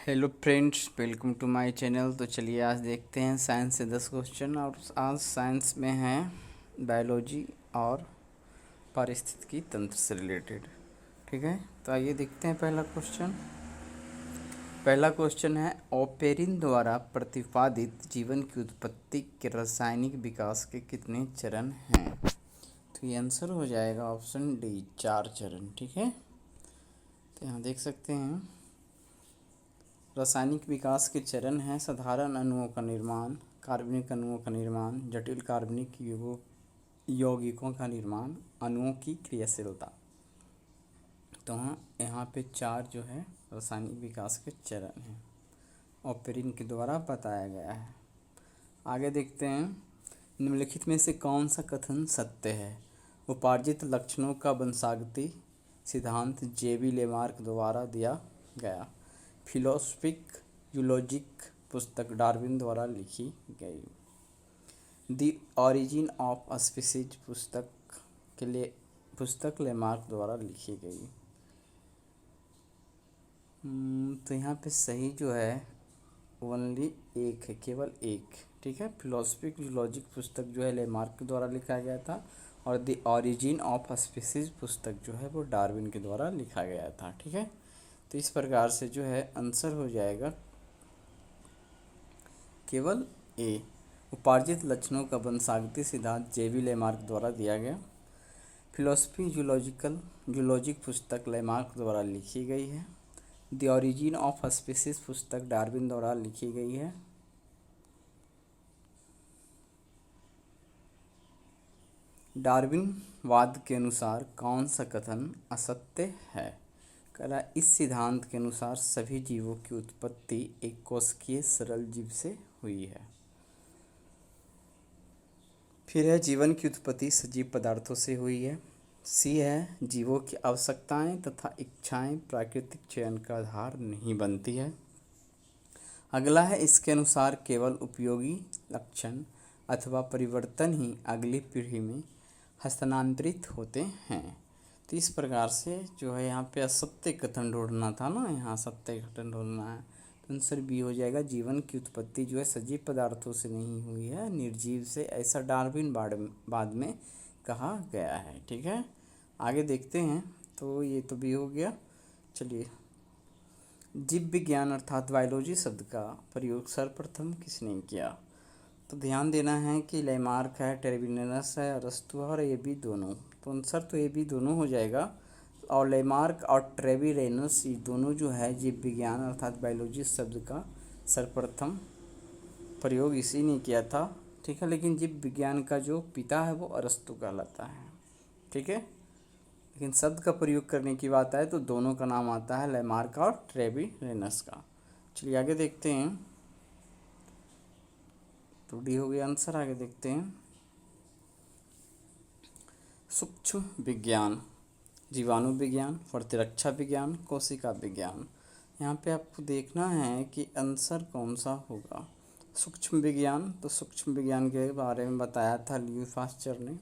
Hello friends, welcome to my channel. तो चलिए आज देखते हैं साइंस से 10 क्वेश्चन। और आज साइंस में हैं बायोलॉजी और पारिस्थितिकी तंत्र से रिलेटेड। ठीक है, तो आइए देखते हैं पहला क्वेश्चन। पहला क्वेश्चन है, ओपेरिन द्वारा प्रतिपादित जीवन की उत्पत्ति के रासायनिक विकास के कितने चरण हैं? तो ये आंसर हो जाएगा ऑप्शन डी, 4 चरण। ठीक है, तो यहाँ देख सकते हैं रासायनिक विकास के चरण हैं साधारण अणुओं का निर्माण, कार्बनिक अणुओं का निर्माण, जटिल कार्बनिक यौगिकों का निर्माण, अणुओं की क्रियाशीलता। तो यहाँ पे 4 जो है रासायनिक विकास के चरण हैं, ओपेरिन के द्वारा बताया गया है। आगे देखते हैं, निम्नलिखित में से कौन सा कथन सत्य है? उपार्जित लक्षणों का वंशागति सिद्धांत जेबी लेमार्क द्वारा दिया गया। फिलोसफिक यूलॉजिक पुस्तक डार्विन द्वारा लिखी गई। द ओरिजिन ऑफ स्पीसीज पुस्तक लेमार्क द्वारा लिखी गई। तो यहाँ पे सही जो है ओनली एक है, केवल एक। ठीक है, फिलोसफिक यूलॉजिक पुस्तक जो है लेमार्क द्वारा लिखा गया था, और द ओरिजिन ऑफ स्पीसीज पुस्तक जो है वो डार्विन के द्वारा लिखा गया था। ठीक है, तो इस प्रकार से जो है आंसर हो जाएगा केवल ए। उपार्जित लक्षणों का वंशागति सिद्धांत जेबी लेमार्क द्वारा दिया गया। फिलोसफी यूलॉजिक पुस्तक लेमार्क द्वारा लिखी गई है। द ओरिजिन ऑफ स्पीसीज पुस्तक डार्विन द्वारा लिखी गई है। डार्विन वाद के अनुसार कौन सा कथन असत्य है? कह रहा इस सिद्धांत के अनुसार सभी जीवों की उत्पत्ति एक कोशिकीय सरल जीव से हुई है। फिर है, जीवन की उत्पत्ति सजीव पदार्थों से हुई है। सी है, जीवों की आवश्यकताएं तथा इच्छाएं प्राकृतिक चयन का आधार नहीं बनती है। अगला है, इसके अनुसार केवल उपयोगी लक्षण अथवा परिवर्तन ही अगली पीढ़ी में हस्तांतरित होते हैं। तो इस प्रकार से जो है यहाँ पे असत्य कथन ढूंढना था ना, यहाँ सत्य कथन ढूंढना है। तो आंसर बी हो जाएगा, जीवन की उत्पत्ति जो है सजीव पदार्थों से नहीं हुई है, निर्जीव से, ऐसा डार्विन बाद में कहा गया है। ठीक है, आगे देखते हैं। तो ये तो बी हो गया। चलिए, जीव विज्ञान अर्थात बायोलॉजी शब्द का प्रयोग सर्वप्रथम किसने किया? तो ध्यान देना है कि लेमार्क है, टेरेविनस है, अरस्तु है, और ये भी दोनों। तो आंसर तो ये भी दोनों हो जाएगा। और लेमार्क और ट्रेविरेनस ये दोनों जो है जीव विज्ञान अर्थात बायोलॉजी शब्द का सर्वप्रथम प्रयोग इसी ने किया था। ठीक है, लेकिन जीव विज्ञान का जो पिता है वो अरस्तु कहलाता है। ठीक है, लेकिन शब्द का प्रयोग करने की बात आए तो दोनों का नाम आता है, लेमार्क और ट्रेविरेनस का। चलिए आगे देखते हैं। तो डी हो गया आंसर। आगे देखते हैं, सूक्ष्म विज्ञान, जीवाणु विज्ञान, प्रतिरक्षा विज्ञान, कोशिका विज्ञान। यहाँ पे आपको देखना है कि आंसर कौन सा होगा। सूक्ष्म विज्ञान, तो सूक्ष्म विज्ञान के बारे में बताया था ल्यूई पाश्चर ने।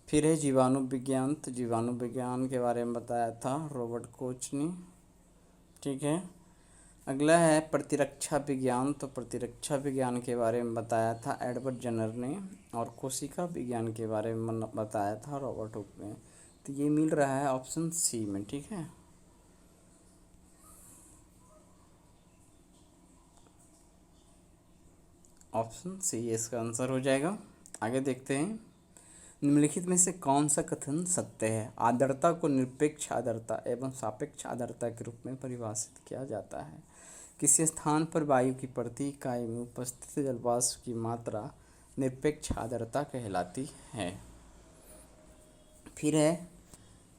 फिर है जीवाणु विज्ञान, तो जीवाणु विज्ञान के बारे में बताया था रॉबर्ट कोच ने। ठीक है, अगला है प्रतिरक्षा विज्ञान, तो प्रतिरक्षा विज्ञान के बारे में बताया था एडवर्ड जनर ने। और कोशिका विज्ञान के बारे में बताया था रॉबर्ट हुक ने। तो ये मिल रहा है ऑप्शन सी में। ठीक है, ऑप्शन सी इसका आंसर हो जाएगा। आगे देखते हैं, निम्नलिखित में से कौन सा कथन सत्य है? आर्द्रता को निरपेक्ष आर्द्रता एवं सापेक्ष आर्द्रता के रूप में परिभाषित किया जाता है। किसी स्थान पर वायु की प्रति इकाई में उपस्थित जलवाष्प की मात्रा निरपेक्ष आर्द्रता कहलाती है। फिर है,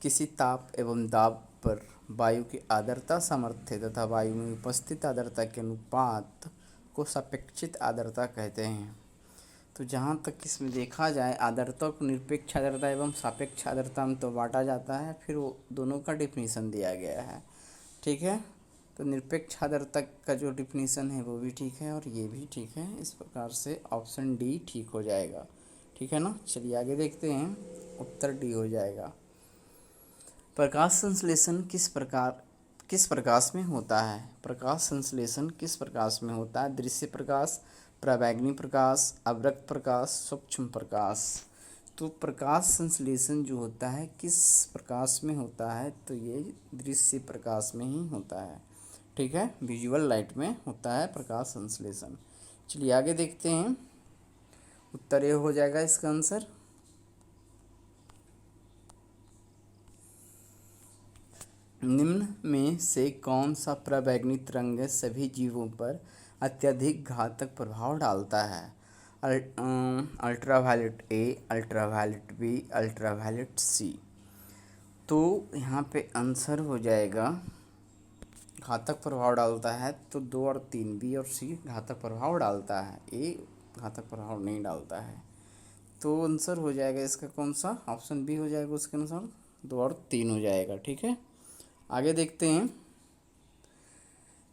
किसी ताप एवं दाब पर वायु की आर्द्रता सामर्थ्य तथा वायु में उपस्थित आर्द्रता के अनुपात को सापेक्षिक आर्द्रता कहते हैं। तो जहाँ तक इसमें देखा जाए आर्द्रता को निरपेक्ष आर्द्रता एवं सापेक्ष आर्द्रता में तो बांटा जाता है, फिर वो दोनों का डिफिनीसन दिया गया है। ठीक है, तो निरपेक्ष आर्द्रता का जो डिफिनीसन है वो भी ठीक है और ये भी ठीक है। इस प्रकार से ऑप्शन डी ठीक हो जाएगा। ठीक है ना, चलिए आगे देखते हैं। उत्तर डी हो जाएगा। प्रकाश संश्लेषण किस प्रकार किस प्रकाश में होता है? प्रकाश संश्लेषण किस प्रकाश में होता है? दृश्य प्रकाश, पराबैंगनी प्रकाश, अवरक्त प्रकाश, सूक्ष्म प्रकाश। तो प्रकाश संश्लेषण जो होता है किस प्रकाश में होता है? तो ये दृश्य प्रकाश में ही होता है, ठीक है, विजुअल लाइट में होता है प्रकाश संश्लेषण। चलिए आगे देखते हैं, उत्तर ये हो जाएगा इसका आंसर। निम्न में से कौन सा पराबैंगनी तरंग सभी जीवों पर अत्यधिक घातक प्रभाव डालता है? Ultraviolet A, ultraviolet B, ultraviolet C. तो यहाँ पे आंसर हो जाएगा, घातक प्रभाव डालता है तो 2 और 3, बी और सी घातक प्रभाव डालता है, ए घातक प्रभाव नहीं डालता है। तो आंसर हो जाएगा इसका कौन सा? ऑप्शन बी हो जाएगा उसके अनुसार, 2 और 3 हो जाएगा, ठीक है। आगे देखते हैं,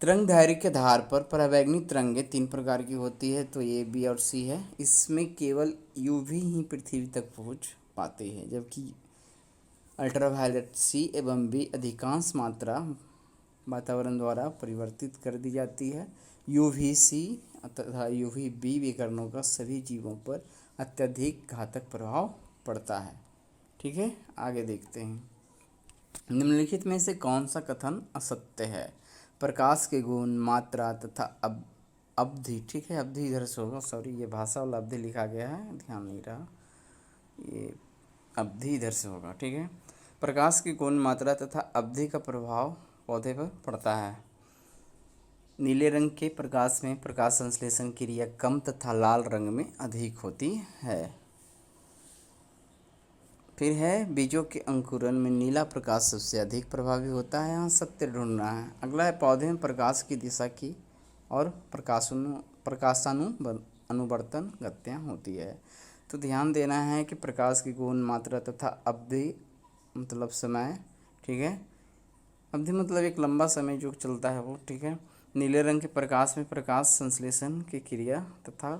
तरंग दैर्घ्य के आधार पर पराबैंगनी तरंगें 3 प्रकार की होती है, तो ए, बी और सी है। इसमें केवल यूवी ही पृथ्वी तक पहुंच पाते हैं, जबकि अल्ट्रावायलेट सी एवं बी अधिकांश मात्रा वातावरण द्वारा परिवर्तित कर दी जाती है। यूवी सी तथा यूवी बी विकिरणों का सभी जीवों पर अत्यधिक घातक प्रभाव पड़ता है, ठीक है। आगे देखते हैं, निम्नलिखित में से कौन सा कथन असत्य है? प्रकाश के गुण, मात्रा तथा अवधि, ठीक है, अवधि इधर से होगा, सॉरी ये भाषा वाला अवधि लिखा गया है, ध्यान नहीं रहा, ये अवधि इधर से होगा, ठीक है। प्रकाश के गुण, मात्रा तथा अवधि का प्रभाव पौधे पर पड़ता है। नीले रंग के प्रकाश में प्रकाश संश्लेषण क्रिया कम तथा लाल रंग में अधिक होती है। फिर है, बीजों के अंकुरन में नीला प्रकाश सबसे अधिक प्रभावी होता है। यहाँ सत्य ढूंढना है। अगला है, पौधे में प्रकाश की दिशा की और प्रकाशानुवर्तन गतियाँ होती है। तो ध्यान देना है कि प्रकाश की गुण, मात्रा तथा अवधि मतलब समय, ठीक है, अवधि मतलब एक लंबा समय जो चलता है वो, ठीक है। नीले रंग के प्रकाश में प्रकाश संश्लेषण की क्रिया तथा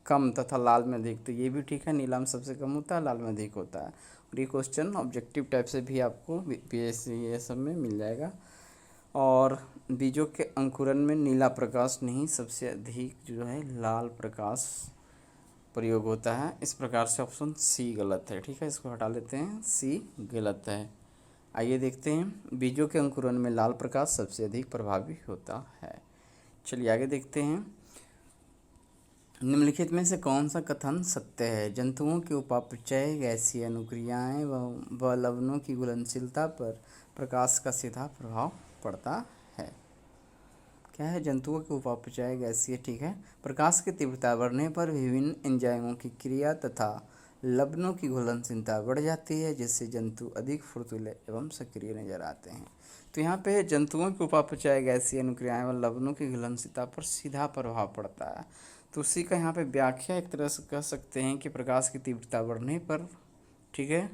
कम तथा लाल में अधिक, तो ये भी ठीक है, नीला में सबसे कम होता है, लाल में अधिक होता है। और ये क्वेश्चन ऑब्जेक्टिव टाइप से भी आपको पीएससी ये सब में मिल जाएगा। और बीजों के अंकुरन में नीला प्रकाश नहीं, सबसे अधिक जो है लाल प्रकाश प्रयोग होता है। इस प्रकार से ऑप्शन सी गलत है, ठीक है, इसको हटा लेते हैं, सी गलत है। आइए देखते हैं, बीजों के अंकुरन में लाल प्रकाश सबसे अधिक प्रभावी होता है। चलिए आगे देखते हैं, निम्नलिखित में से कौन सा कथन सत्य है? जंतुओं के उपापचय, गैसीय अनुक्रियाएं व लवणों की घुलनशीलता पर प्रकाश का सीधा प्रभाव पड़ता है। क्या है? जंतुओं के उपापचय, गैसीय, ठीक है, प्रकाश की तीव्रता बढ़ने पर विभिन्न एंजाइमों की क्रिया तथा लवणों की घुलनशीलता बढ़ जाती है, जिससे जंतु अधिक फुर्तीले एवं सक्रिय नजर आते हैं। तो यहाँ पे जंतुओं के उपापचय, गैसीय अनुक्रियाएं व लवणों की घुलनशीलता पर सीधा प्रभाव पड़ता है। तो उसी का यहाँ पे व्याख्या एक तरह से कह सकते हैं कि प्रकाश की तीव्रता बढ़ने पर, ठीक है,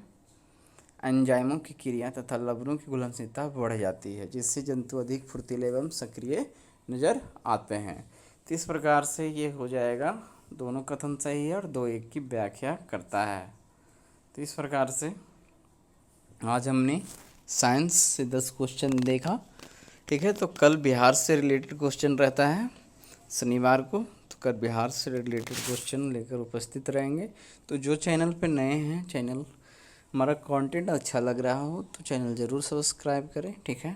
एंजाइमों की क्रिया तथा लवणों की घुलनशीलता बढ़ जाती है, जिससे जंतु अधिक फुर्तीले एवं सक्रिय नज़र आते हैं। तो इस प्रकार से ये हो जाएगा, दोनों कथन सही है और 2-1 की व्याख्या करता है। तो इस प्रकार से आज हमने साइंस से 10 क्वेश्चन देखा, ठीक है। तो कल बिहार से रिलेटेड क्वेश्चन रहता है शनिवार को, तो कल बिहार से रिलेटेड क्वेश्चन लेकर उपस्थित रहेंगे। तो जो चैनल पे नए हैं, चैनल हमारा कंटेंट अच्छा लग रहा हो तो चैनल ज़रूर सब्सक्राइब करें, ठीक है।